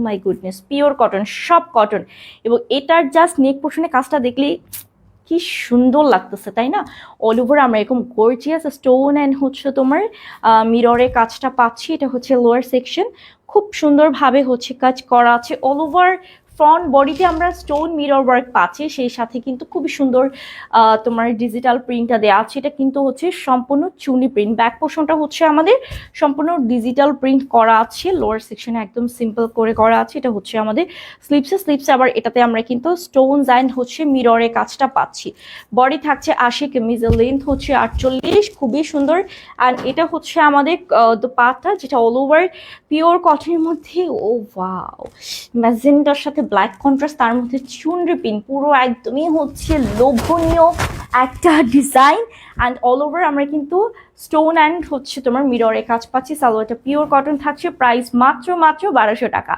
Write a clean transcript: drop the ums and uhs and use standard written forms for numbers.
My goodness, pure cotton, সব cotton. এবং এটার জাস্ট নেক পোর্শনে কাজটা দেখলেই কি সুন্দর লাগতেছে, তাই না? অল ওভার আমরা এরকম গর্জিয়াস স্টোন অ্যান্ড হচ্ছে তোমার মিররে কাজটা পাচ্ছি। এটা হচ্ছে লোয়ার সেকশন, খুব সুন্দরভাবে হচ্ছে কাজ করা আছে। অল ওভার ফ্রন্ট বডিতে আমরা স্টোন মিরর ওয়ার্ক পাচ্ছি, সেই সাথে কিন্তু খুবই সুন্দর তোমার ডিজিটাল প্রিন্টটা দেওয়া আছে। এটা কিন্তু হচ্ছে সম্পূর্ণ চুনি প্রিন্ট। ব্যাক পোর্শনটা হচ্ছে আমাদের সম্পূর্ণ ডিজিটাল প্রিন্ট করা আছে, লোয়ার সেকশনে একদম সিম্পল করে করা আছে। এটা হচ্ছে আমাদের স্লিপসে আবার এটাতে আমরা কিন্তু স্টোনস অ্যান্ড হচ্ছে মিররে কাজটা পাচ্ছি। বডি থাকছে 80, কামিজের লেন্থ হচ্ছে 48, খুবই সুন্দর। অ্যান্ড এটা হচ্ছে আমাদের দোপাট্টা, যেটা অল ওভার পিওর কটনের মধ্যে। ও ওয়াও, ম্যাজেন্টার সাথে ব্ল্যাক কন্ট্রাস্ট, তার মধ্যে চুনরি প্রিন্ট, পুরো একদমই হচ্ছে লোভনীয় একটা ডিজাইন। অ্যান্ড অল ওভার আমরা কিন্তু স্টোন অ্যান্ড হচ্ছে তোমার মিররে কাজ পাচ্ছি। সালোয়ারটা পিওর কটন থাকছে, প্রাইস মাত্র 1200 টাকা।